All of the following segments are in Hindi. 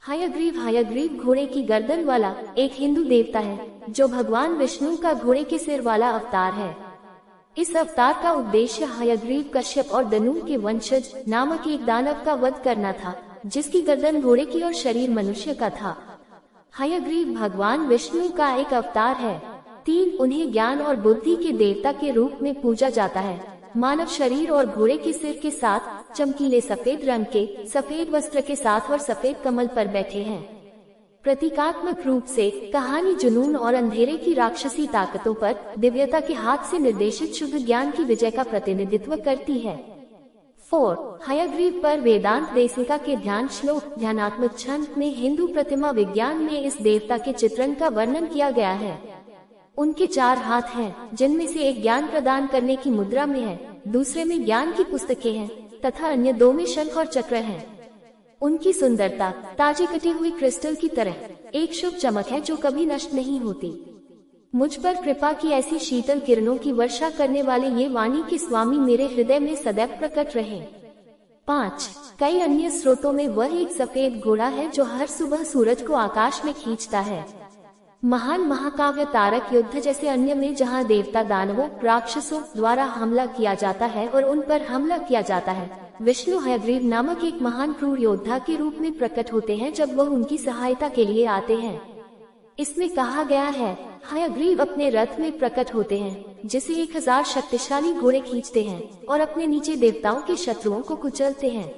हयग्रीव घोड़े की गर्दन वाला एक हिंदू देवता है जो भगवान विष्णु का घोड़े के सिर वाला अवतार है। इस अवतार का उद्देश्य हयग्रीव कश्यप और दनु के वंशज नामक एक दानव का वध करना था, जिसकी गर्दन घोड़े की और शरीर मनुष्य का था। हयग्रीव भगवान विष्णु का एक अवतार है। 3 उन्हें ज्ञान और बुद्धि के देवता के रूप में पूजा जाता है। मानव शरीर और घोड़े के सिर के साथ चमकीले सफेद रंग के सफेद वस्त्र के साथ और सफेद कमल पर बैठे हैं। प्रतीकात्मक रूप से कहानी जुनून और अंधेरे की राक्षसी ताकतों पर दिव्यता के हाथ से निर्देशित शुद्ध ज्ञान की विजय का प्रतिनिधित्व करती है। 4 हयग्रीव पर वेदांत देशिका के ध्यान श्लोक ध्यानात्मक छंद में हिंदू प्रतिमा विज्ञान में इस देवता के चित्रण का वर्णन किया गया है। उनके 4 हाथ हैं, जिनमें से एक ज्ञान प्रदान करने की मुद्रा में है, दूसरे में ज्ञान की पुस्तकें हैं तथा अन्य 2 में शंख और चक्र हैं। उनकी सुंदरता ताजे कटे हुए क्रिस्टल की तरह एक शुभ चमक है जो कभी नष्ट नहीं होती। मुझ पर कृपा की ऐसी शीतल किरणों की वर्षा करने वाले ये वाणी के स्वामी मेरे हृदय में सदैव प्रकट रहे। 5 कई अन्य स्रोतों में वह एक सफेद घोड़ा है जो हर सुबह सूरज को आकाश में खींचता है। महान महाकाव्य तारक युद्ध जैसे अन्य में जहां देवता दानवों राक्षसों द्वारा हमला किया जाता है और उन पर हमला किया जाता है, विष्णु हयग्रीव नामक एक महान क्रूर योद्धा के रूप में प्रकट होते हैं जब वह उनकी सहायता के लिए आते हैं। इसमें कहा गया है, हयग्रीव अपने रथ में प्रकट होते हैं जिसे 1000 शक्तिशाली घोड़े खींचते हैं और अपने नीचे देवताओं के शत्रुओं को कुचलते हैं।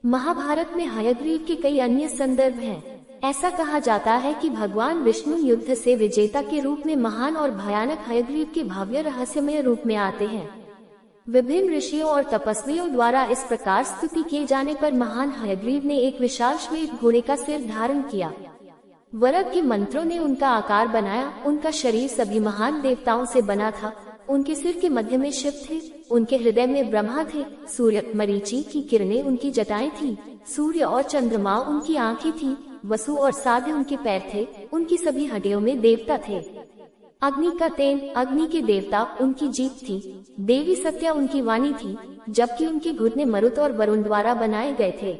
महाभारत में हयग्रीव के कई अन्य संदर्भ हैं। ऐसा कहा जाता है कि भगवान विष्णु युद्ध से विजेता के रूप में महान और भयानक हयग्रीव के भव्य रहस्यमय रूप में आते हैं। विभिन्न ऋषियों और तपस्वियों द्वारा इस प्रकार स्तुति किए जाने पर महान हयग्रीव ने एक विशाल श्वेत घोड़े का सिर धारण किया। वरद के मंत्रों ने उनका आकार बनाया। उनका शरीर सभी महान देवताओं से बना था। उनके सिर के मध्य में शिव थे, उनके हृदय में ब्रह्मा थे, सूर्य मरीचि की किरणें उनकी जटाएं थी, सूर्य और चंद्रमा उनकी आंखें थी, वसु और साध्य उनके पैर थे, उनकी सभी हड्डियों में देवता थे। अग्नि का तेन अग्नि के देवता उनकी जीभ थी, देवी सत्या उनकी वाणी थी, जबकि उनके घुटने मरुत और वरुण द्वारा बनाए गए थे।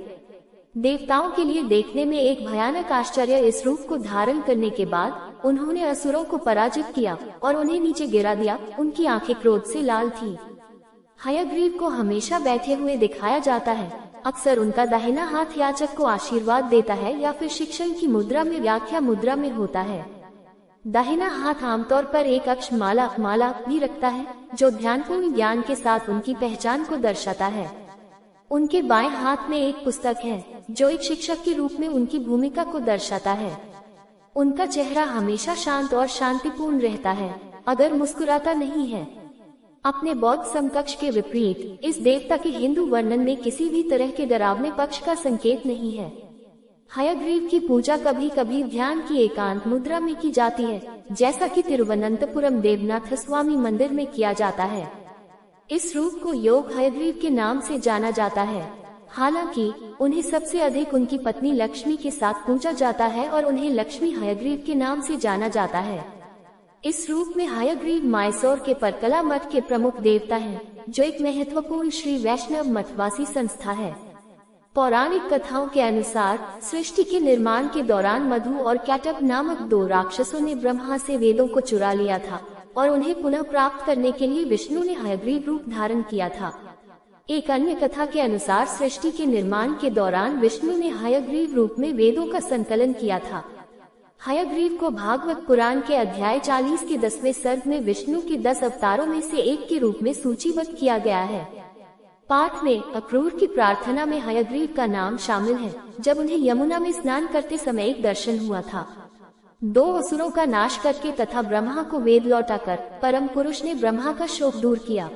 देवताओं के लिए देखने में एक भयानक आश्चर्य इस रूप को धारण करने के बाद उन्होंने असुरों को पराजित किया और उन्हें नीचे गिरा दिया। उनकी आंखें क्रोध से लाल थी। हयग्रीव को हमेशा बैठे हुए दिखाया जाता है। अक्सर उनका दाहिना हाथ याचक को आशीर्वाद देता है या फिर शिक्षण की मुद्रा में व्याख्या मुद्रा में होता है। दाहिना हाथ आमतौर पर एक अक्षमाला भी रखता है जो ध्यानपूर्ण ज्ञान के साथ उनकी पहचान को दर्शाता है। उनके बाएं हाथ में एक पुस्तक है जो एक शिक्षक के रूप में उनकी भूमिका को दर्शाता है। उनका चेहरा हमेशा शांत और शांतिपूर्ण रहता है, अगर मुस्कुराता नहीं है। अपने बौद्ध समकक्ष के विपरीत इस देवता के हिंदू वर्णन में किसी भी तरह के डरावने पक्ष का संकेत नहीं है। हयग्रीव की पूजा कभी कभी ध्यान की एकांत मुद्रा में की जाती है, जैसा कि तिरुवनंतपुरम देवनाथ स्वामी मंदिर में किया जाता है। इस रूप को योग हयग्रीव के नाम से जाना जाता है। हालांकि उन्हें सबसे अधिक उनकी पत्नी लक्ष्मी के साथ पूजा जाता है और उन्हें लक्ष्मी हयग्रीव के नाम से जाना जाता है। इस रूप में हयग्रीव मैसूर के परकला मठ के प्रमुख देवता हैं, जो एक महत्वपूर्ण श्री वैष्णव मठवासी संस्था है। पौराणिक कथाओं के अनुसार सृष्टि के निर्माण के दौरान मधु और कैटभ नामक 2 राक्षसों ने ब्रह्मा से वेदों को चुरा लिया था और उन्हें पुनः प्राप्त करने के लिए विष्णु ने हयग्रीव रूप धारण किया था। एक अन्य कथा के अनुसार सृष्टि के निर्माण के दौरान विष्णु ने हयग्रीव रूप में वेदों का संकलन किया था। हयग्रीव को भागवत पुराण के अध्याय 40 के 10वें सर्ग में विष्णु के 10 अवतारों में से एक के रूप में सूचीबद्ध किया गया है। पाठ में अक्रूर की प्रार्थना में हयग्रीव का नाम शामिल है, जब उन्हें यमुना में स्नान करते समय एक दर्शन हुआ था। 2 असुरों का नाश करके तथा ब्रह्मा को वेद लौटाकर परम पुरुष ने ब्रह्मा का शोक दूर किया।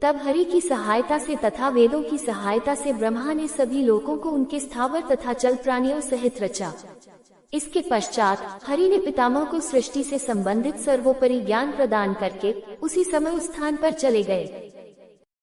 तब हरि की सहायता से तथा वेदों की सहायता से ब्रह्मा ने सभी लोकों को उनके स्थावर तथा जल प्राणियों सहित रचा। इसके पश्चात हरि ने पितामह को सृष्टि से संबंधित सर्वोपरि ज्ञान प्रदान करके उसी समय उस स्थान पर चले गए।